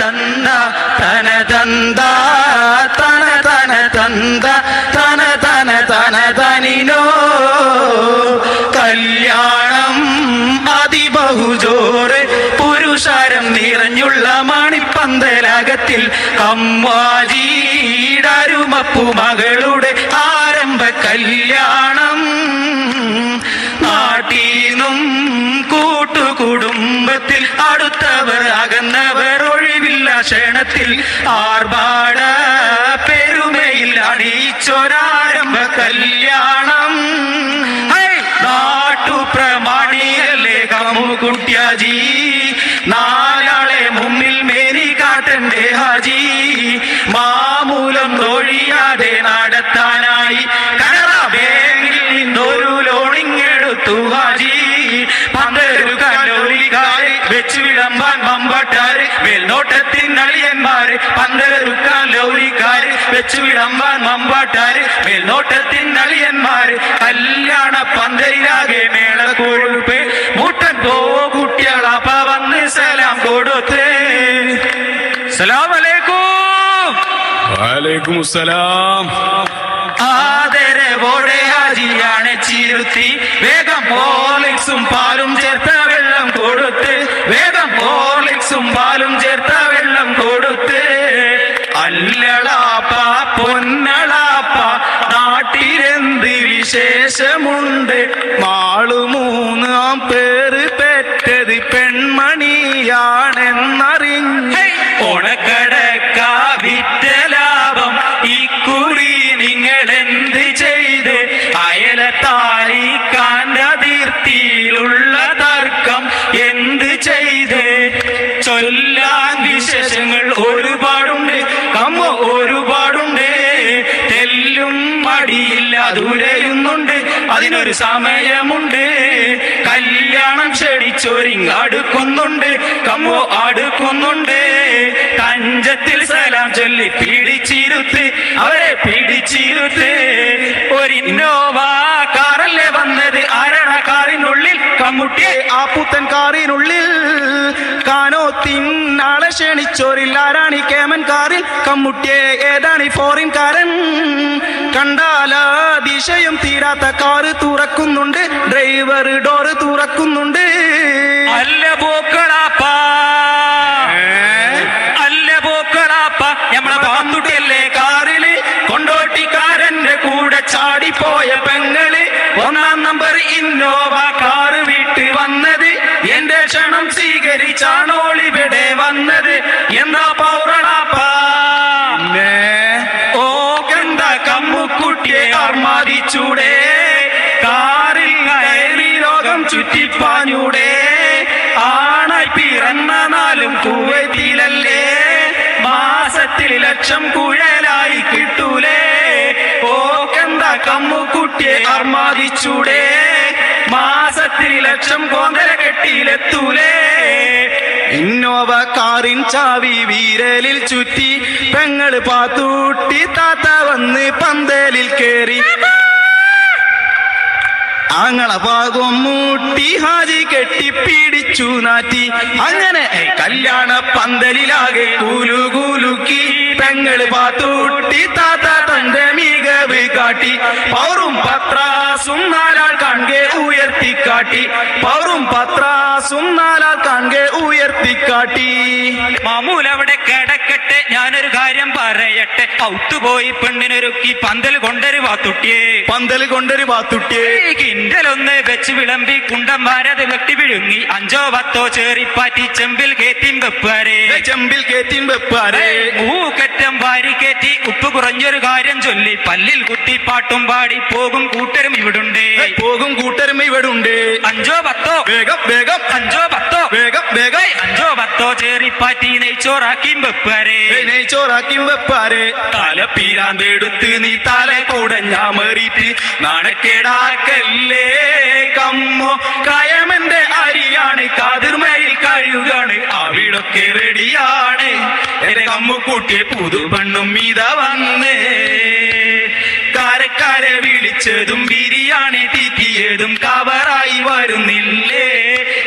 തന്ത തന തന്ത തന തന തന്ത തന തന തന തനിനോ കല്യാണം അതിബഹുജോറ് പുരുഷാരം നിറഞ്ഞുള്ള മണിപ്പന്തലകത്തിൽ അമ്മാജിയുമപ്പു മകളുടെ ആരംഭ കല്യാണം നാട്ടീന്നും കൂട്ടുകുടുംബത്തിൽ അടുത്തവർ അകന്നവർ ഒഴിവില്ല ക്ഷണത്തിൽ ആർഭാട പെരുമയിൽ അണിയിച്ചൊരാരംഭ കല്യാണം നാട്ടുപ്രമാണിയല്ലേ കമ്മുകുട്ടിയാജി നാലാളെ മുമ്പിൽ മേനി കാട്ടണ്ടേ ഹാജി മാമൂലം തൊഴിയാതെ നടത്താനായി കനറ ബാങ്കിൽ നിന്നൊരു ലോണിങ്ങെടുത്തു ഹാജി പന്തരുക്കാരി വെച്ചു വിളമ്പാൻ മമ്പാട്ടാര് മേൽനോട്ടത്തിൻ അളിയന്മാര് പന്തരുക്കാൻ ലൗലിക്കാര് വെച്ചു വിളമ്പാൻ മമ്പാട്ടാര് മേൽനോട്ടത്തിൻ അളിയന്മാര് കല്യാണ പന്തലിലാകെ മേളക്കൊഴുപ്പ് മുട്ടൻ കുട്ടികളപ്പ വന്ന് സലാം കൊടുത്ത് സലാം അലൈക്കും. വലൈക്കും സലാം. ആദരവോടെ ഹാജിയാണ് ചിരുത്തി വേഗം ഹോർലിക്സും പാലും ചേർത്ത വെള്ളം കൊടുത്ത് വേഗം ഹോർലിക്സും പാലും ചേർത്ത വെള്ളം കൊടുത്ത് അല്ലളാപ്പ പൊന്നളാപ്പ നാട്ടിലെന്ത് വിശേഷമുണ്ട് മാളു മൂന്നാം പേര് പെറ്റത് പെൺമണിയാണെന്നറിഞ്ഞ് ഓണക്കടക്ക വിറ്റ ലാഭം ഇക്കുറി നിങ്ങൾ എന്ത് ചെയ്ത് അയലത്താരിക്കാന്റെ അതിർത്തിയിലുള്ള തർക്കം എന്ത് ചെയ്ത് ചൊല്ലാൻ വിശേഷങ്ങൾ ഒരുപാടുണ്ട് കമ്മ ഒരുപാടുണ്ട് തെല്ലും മടിയില്ല ദൂരെയുന്നുണ്ട് അതിനൊരു സമയമുണ്ട് കല്യാണം ക്ഷണിച്ചൊരിങ് അടുക്കുന്നുണ്ട് കമ്മോ അടുക്കുന്നുണ്ട് തഞ്ചത്തിൽ സലാം ചൊല്ലി പിടിച്ചിരുത്ത് അവരെ പിടിച്ചിരുത്ത് ഒരു ഇന്നോവ കാറല്ലേ വന്നത് ആരണ കാറിനുള്ളിൽ കമ്മുട്ടിയെ ആ പുത്തൻ കാറിനുള്ളിൽ കാനോത്തിൻ ആളെ ക്ഷണിച്ചോരിൽ ആരാണി കേമൻ കാറിൽ കമ്മുട്ടിയെ ഏതാണി ഫോറിൻ കാരൻ കണ്ടാല ദിശയും തീരാത്ത കാറ് തുറക്കുന്നുണ്ട് ഡ്രൈവർ ഡോറ് തുറക്കുന്നുണ്ട് അല്ല പോക്കളാപ്പാ അല്ല പോക്കളാപ്പ നമ്മളെ പാന്തുട്ടിയല്ലേ കാറില് കൊണ്ടോട്ടിക്കാരന്റെ കൂടെ ചാടിപ്പോയ പെങ്ങള് ഒന്നാം നമ്പർ ഇന്നോവ കാറ് വിട്ട് വന്നത് എന്റെ ക്ഷണം സ്വീകരിച്ചാണോളിവിടെ വന്നത് എന്താ പൗറളാപ്പ ഓക്കെന്താ കമ്മുക്കുട്ടിയെ ആർമാദിച്ചൂടെ കാറിൽ കയറി ലോകം ചുറ്റിപ്പാഞ്ഞൂടെ ആണായി പിറന്ന നാലും കുവൈത്തിലല്ലേ മാസത്തിൽ ലക്ഷം കുഴലായി കിട്ടൂലേ ഓക്കെന്താ കമ്മുക്കുട്ടിയെ ആർമാദിച്ചൂടെ മാസത്തിൽ ലക്ഷം കോന്തര കെട്ടിയിലെത്തൂലേ ഇന്നോവ കാറിൻ ചാവി വീരലിൽ ചുറ്റി പെങ്ങള് പാത്തൂട്ടി താത്ത വന്ന് പന്തലിൽ കേറി ആങ്ങളെ ഭാഗം മൂട്ടി ഹാജി കെട്ടിപ്പിടിച്ചു നാറ്റി അങ്ങനെ കല്യാണ പന്തലിലാകെ കൂലുകൂലുക്കി പെങ്ങള് പാത്തൂട്ടി താത്ത തന്റെ മികവ് കാട്ടി പൗറും പത്രാസും നാലാൾ കാണെ ഉയർത്തിക്കാട്ടി പൗറും പത്രാസും നാലാൾ കാണെ ഉയർത്തിക്കാട്ടി മാമൂൽ അവിടെ കിടക്കട്ടെ ഞാനൊരു കാര്യം പറയട്ടെ ഔത്തുപോയി പെണ്ണിനൊരുക്കി പന്തൽ കൊണ്ടൊരു വാത്തുട്ടിയെ പന്തൽ കൊണ്ടൊരു വാത്തുട്ടിയെ കിണ്ടലൊന്ന് വെച്ച് വിളമ്പി കുണ്ടന്മാരത് വെട്ടി വിഴുങ്ങി 5 or 10 ചേറിപ്പാറ്റി ചെമ്പിൽ കേത്തിൻ വെപ്പാരെ ചെമ്പിൽ കേത്തിൻ വെപ്പാരെ മൂക്കറ്റം വാരി കയറ്റി ഉപ്പ് കുറഞ്ഞൊരു കാര്യം ചൊല്ലി പല്ലിൽ കുത്തി പാട്ടും പാടി പോകും കൂട്ടരും ഇവിടുണ്ട് പോകും കൂട്ടരും ഇവിടുണ്ട് 5 or 10 വേഗം വേഗം 5 or 10 വേഗം വേഗം 5 or 10 ചേറിപ്പാറ്റി നെയ്ച്ചോറാക്കിയും വെപ്പാരെ നെയ്ച്ചോറാക്കിയും വെപ്പാരെ തലപ്പീരാന്തെടുത്ത് നീ തല കൂടഞ്ഞാമറിയിട്ട് നാണക്കേടാക്കല്ലേ കമ്മോ കയമെന്റെ അരിയാണ് കാതിർമയിൽ കഴിയുകയാണ് അവിടൊക്കെ റെഡിയാണ് എന്റെ കമ്മുക്കുട്ടിയെ പുതുപെണ്ണും ഇത വന്നേ കാരക്കാരെ വിളിച്ചതും ബിരിയാണി തീറ്റിയതും കവറായി വരുന്നില്ലേ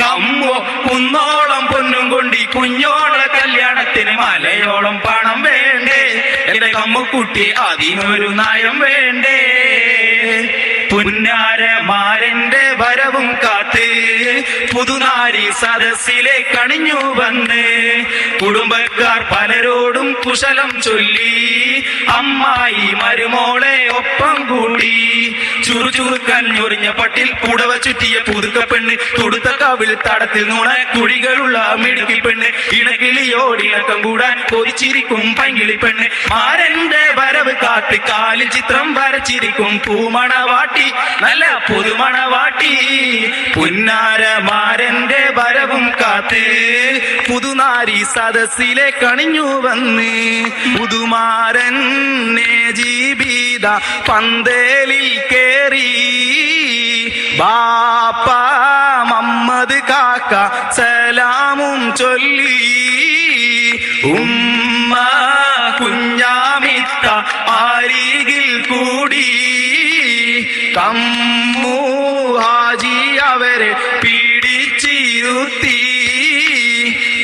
കമ്മോ കുന്നോളം പൊന്നും കൊണ്ടി കുഞ്ഞോള കല്യാണ കല്യാണത്തിന് മലയോളം പണം വേണ്ടേ എന്റെ കമ്മുക്കുട്ടി അതിനൊരു നയം വേണ്ടേ പുന്നാരമാരന്റെ വരവും കാത്ത് പുതുനാരി സദസ്സിലെ കണിഞ്ഞു വന്ന് കുടുംബക്കാർ പലരോടും കുശലം ചൊല്ലി അമ്മായി മരുമോളെ ഒപ്പം കൂടി ചുറുചുറുക്കാൻ ഞൊറിഞ്ഞ പട്ടിൽ പുടവ ചുറ്റിയ പുതുക്ക പെണ്ണ് തൊടുത്ത കവിൾ തടത്തിൽ നുണ കുഴികളുള്ള മിടുക്കി പെണ്ണ് ഇണകിളിയോടിണക്കം കൂടാൻ കൊതിച്ചിരിക്കും പൈങ്കിളി പെണ്ണ് മാരന്റെ വരവ് കാത്ത് കാലിൽ ചിത്രം വരച്ചിരിക്കും പൂമണവാട്ടി നല്ല പുതുമണവാട്ടി പുന്നാരമാരന്റെ വരവും കാത്ത് പുതുനാരി സദസ്സിലെ കണിഞ്ഞു വന്ന് പുതുമാരൻ ജീവിത പന്തേലിൽ കേറി ബാപ്പ മമ്മദ് കാക്ക സലാമും ചൊല്ലി ഉമ്മ കുഞ്ഞാമിത്ത അരികിൽ കൂടി കമ്മു ഹാജി അവരെ പീഡിച്ചിരുത്തി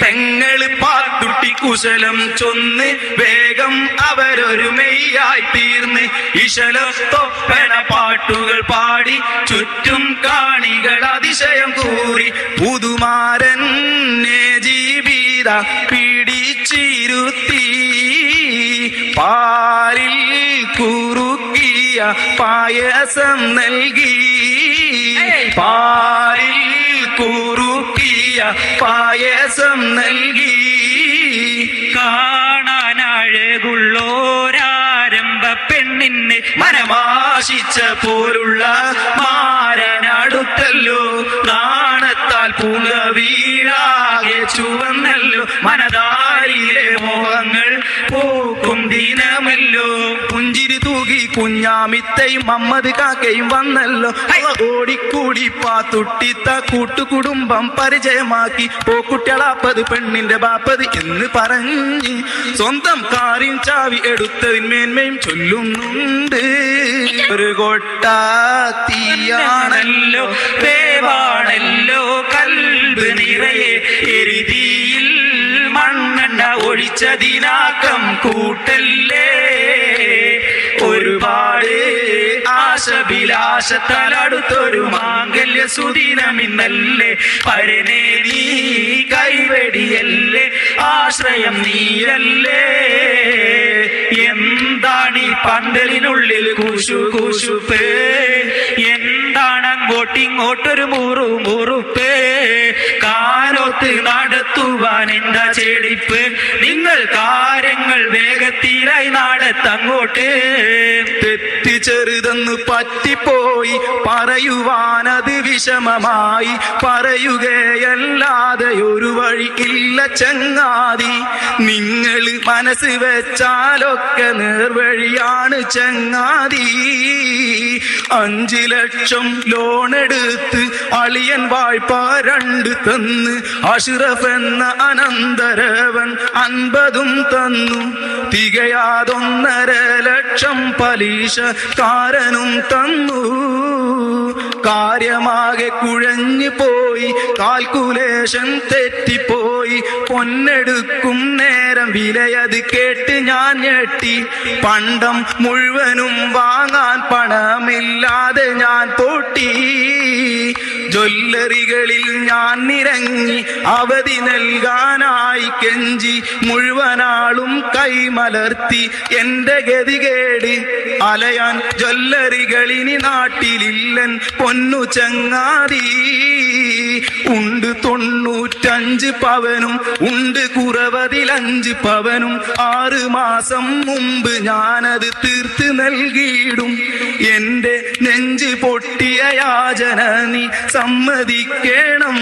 പെങ്ങള് പാത്തുട്ടി കുശലം ചൊന്ന് വേഗം അവരൊരു മെയ്യായി തീർന്ന് ഇശലത്തൊപ്പന പാട്ടുകൾ പാടി ചുറ്റും കാണികൾ അതിശയം കൂറി പുതുമാരൻ ജീവിത പീഡിച്ചിരുത്തി പാലിൽ കുറുക്കിയ പായസം നൽകി പാലിൽ കുറുക്കിയ പായസം നൽകി കാണാനഴകുള്ളോരാരംഭ പെണ്ണിന് മനമാശിച്ച പോലുള്ള മാരനടുത്തല്ലോ നാണത്താൽ പൂങ്ക വീഴാകെ ചുവന്നല്ലോ മനതാരിലെ മോഹങ്ങൾ പോക്കും ദിനമല്ലോ പുഞ്ചിരി തൂകി കുഞ്ഞാമിത്തയും മമ്മദ് കാക്കയും വന്നല്ലോ ഓടിക്കൂടി പാത്തുട്ടിത്ത കൂട്ടുകുടുംബം പരിചയമാക്കി പോക്കുട്ടികളാപ്പത് പെണ്ണിന്റെ ബാപ്പത് എന്ന് പറഞ്ഞ് സ്വന്തം കാറിൻ ചാവി എടുത്തതിൻ മേന്മയും ചൊല്ലുന്നുണ്ട് ഒരു കൊട്ടാത്തിയാണല്ലോ ദേവാണല്ലോ കൽബ് നിറയെ എരുതിയിൽ മണ്ണെണ്ണ ഒഴിച്ചതിനാക്കം കൂട്ടല്ലേ ഒരുപാട് ആശഭിലാഷത്താലടുത്തൊരു മാംഗല്യ സുദിനമിന്നല്ലേ പരനേ നീ കൈവെടിയല്ലേ ആശ്രയം നീയല്ലേ എന്താണ് ഈ പന്തലിനുള്ളിൽ കുശുകുശുപ്പ് എന്താണ് അങ്ങോട്ടിങ്ങോട്ടൊരു മുറുമുറുപ്പ് കാലത്ത് നടത്തുവാൻ എന്താ ചെടിപ്പ് നിങ്ങൾ കാര്യങ്ങൾ വേഗത്തിലായി നടത്തങ്ങോട്ട് തെറ്റ് ചെറുതെന്ന് പറ്റിപ്പോയി പറയുവാനത് വിഷമമായി പറയുകയല്ലാതെ ഒരു വഴി ഇല്ല ചങ്ങാതി നിങ്ങൾ മനസ്സ് വെച്ചാലൊക്കെ നേർവഴിയാണ് ചങ്ങാതി 5 ലക്ഷം ലോണെടുത്ത് അളിയൻ വായ്പ 2 തന്ന് അഷ്റഫ് എന്ന അനന്തരവൻ 50ഉം തന്നു തികയാതൊന്നര ലക്ഷം പലിശക്കാരനും തന്നു കാര്യമാകെ കുഴഞ്ഞു പോയി കാൽക്കുലേഷൻ തെറ്റിപ്പോയി പൊന്നെടുക്കും നേരം വിലയത് കേട്ട് ഞാൻ ഞെട്ടി പണ്ടം മുഴുവനും വാങ്ങാൻ പണമില്ലാതെ ഞാൻ പൊട്ടി ജ്വല്ലറികളിൽ ഞാൻ നിരങ്ങി അവധി നൽകാനായി കെഞ്ചി മുഴുവനാളും കൈമലർത്തി എന്റെ ഗതികേട് അലയാൻ ജ്വല്ലറികളിനി നാട്ടിലില്ലൻ പൊന്നു ചങ്ങാതി ഉണ്ട് 95 പവനും ഉണ്ട് കുറവതിൽ 5 പവനും 6 മാസം മുമ്പ് ഞാനത് തീർത്ത് നൽകിയിടും എന്റെ നെഞ്ച് പൊട്ടിയ യാചന നീ സമ്മതിക്കണം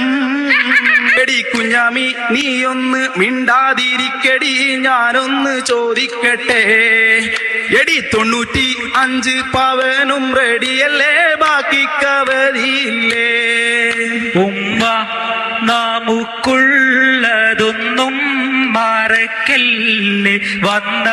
എടി കുഞ്ഞാമി നീ ഒന്ന് മിണ്ടാതിരിക്കടി ഞാനൊന്ന് ചോദിക്കട്ടെ എടി 95 പവനും റെഡിയല്ലേ ബാക്കി കവരിയില്ലേ ഉമ്മ നമുക്കുള്ളതൊന്നും മറക്കല്ലേ വന്ന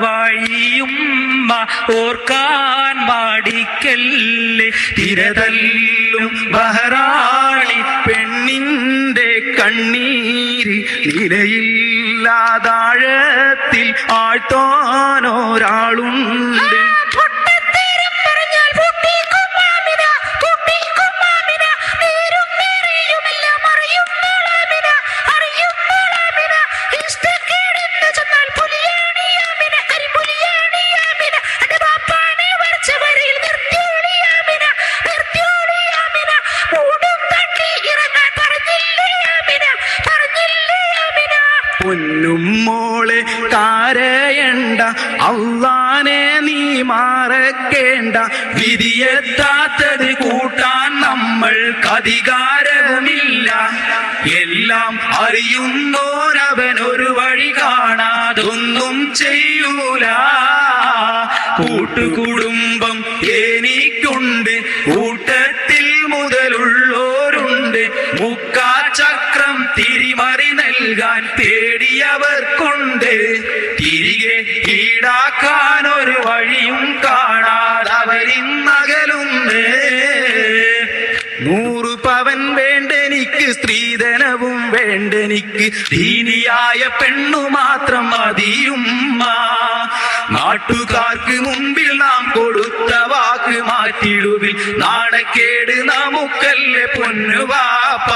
വഴിയുമ്മ ഓർക്കാൻ മടിക്കല്ലേ തിരതല്ലും ബഹറാണി പെണ്ണിന്റെ കണ്ണീര് നിലയിൽ ഇല്ലാതാഴത്തിൽ ആഴ്ത്തോനൊരാളുണ്ട്. പൊന്നും മോളെ കരയണ്ട, അള്ളാനെ നീ മറക്കേണ്ട. വിധിയെത്താത്തത് കൂട്ടാൻ നമ്മൾക്കധികാരവുമില്ല. എല്ലാം അറിയുന്നോരവനൊരു വഴി കാണാതൊന്നും ചെയ്യൂല. കൂട്ടുകുടുംബം എനിക്കുണ്ട്, കൂട്ടത്തിൽ മുതലുള്ളോരുണ്ട്. മുക്കാചക്രം തിരിമറി നൽകാൻ തേടിയവർക്കുണ്ട്. തിരികെ ഈടാക്കാൻ ഒരു വഴിയും കാണാതവരിന്നകലുണ്ട്. 100 പവൻ വേണ്ടെനിക്ക്, സ്ത്രീധനവും വേണ്ടെനിക്ക്, ദീനിയായ പെണ്ണു മാത്രം മതിയുമ്മ. നാട്ടുകാർക്ക് മുമ്പിൽ നാം കൊടുത്ത വാക്ക് മാറ്റിടുവിൽ, നാണക്കേട് നമുക്കല്ലേ പൊന്നുവാപ്പ.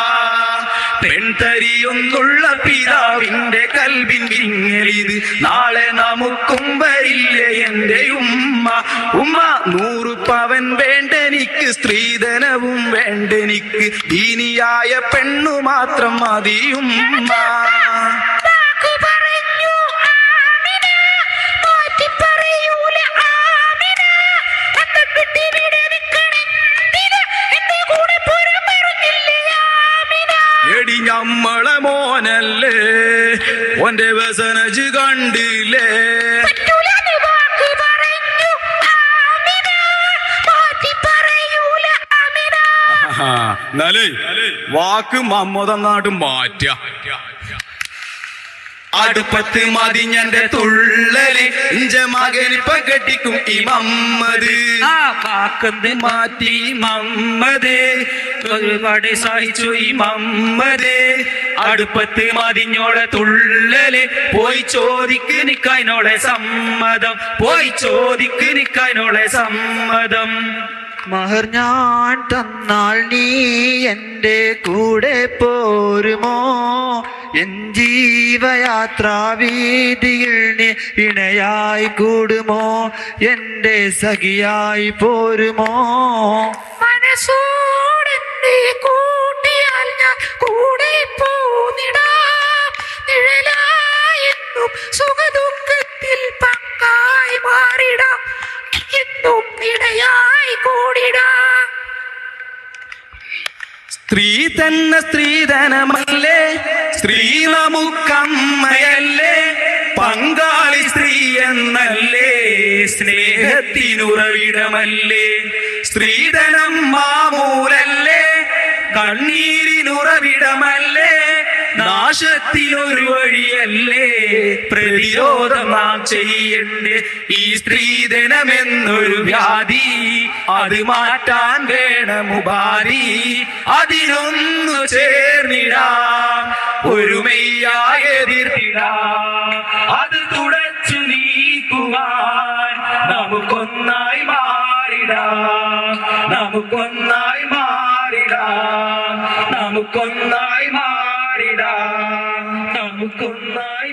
പെൺതരിയൊന്നുള്ള പിതാവിന്റെ കൽബിൻ വിങ്ങലിത് നാളെ നമുക്കും വരില്ലേ എന്റെ ഉമ്മ. ഉമ്മ 100 പവൻ വേണ്ടെനിക്ക്, സ്ത്രീധനവും വേണ്ടെനിക്ക്, ദീനിയായ പെണ്ണു മാത്രം മതിയുമ്മ. എടി ഞമ്മളെ മോനല്ലേ, ഓന്റെ വ്യസനജ് കണ്ടില്ലേ. എന്നാലേ വാക്ക് മമ്മതന്നാട്ട് മാറ്റ. അടുപ്പത്ത് മതിഞ്ഞന്റെ തുള്ളല്, ഇഞ്ച മകനിപ്പ കെട്ടിക്കും ഈ മമ്മത്. ആ വാക്കെന്ത് മാറ്റി മമ്മത്, ഒരുപാട് സഹിച്ചു ഈ മമ്മത്. അടുപ്പത്ത് മതിഞ്ഞോളെ തുള്ളല്, പോയി ചോദിക്ക് നിക്കാനോളെ സമ്മതം, പോയി ചോദിക്ക് നിക്കാനോളെ സമ്മതം. മഹർ ഞാൻ തന്നാൽ നീ എൻ്റെ കൂടെ പോരുമോ? എൻ ജീവയാത്രാ വീതിയിൽ നീ ഇണയായി കൂടുമോ? എൻ്റെ സഖിയായി പോരുമോ? മനസ്സോടെന്നെ കൂട്ടിയാൽ ഞാൻ കൂടെ പോന്നിടാം. നിഴലായെന്നും സുഖദുഃഖത്തിൽ പങ്കായി മാറിടാം. എന്നും ഇടയായി കൂടിടാം. സ്ത്രീ തന്നെ സ്ത്രീധനമല്ലേ, സ്ത്രീ നമുക്കമ്മയല്ലേ, പങ്കാളി സ്ത്രീ എന്നല്ലേ, സ്നേഹത്തിനുറവിടമല്ലേ. സ്ത്രീധനം മാമൂലല്ലേ, കണ്ണീരിനുറവിടമല്ലേ, നാശത്തിനൊരു വഴിയല്ലേ. പ്രതിരോധം നാം ചെയ്യണ്ടേ ഈ സ്ത്രീധനമെന്നൊരു വ്യാധി, അത് മാറ്റാൻ വേണമുപാധി. അതിനൊന്നു ചേർന്നിടാം, ഒരുമയായി എതിർത്തിടാം, അത് തുടച്ചു നീക്കുവാൻ നമുക്കൊന്നായി മാറിടാം, നമുക്കൊന്നായി മാറിടാം, നമുക്കൊന്നായി മാറിടാം, നമുക്കൊന്നായി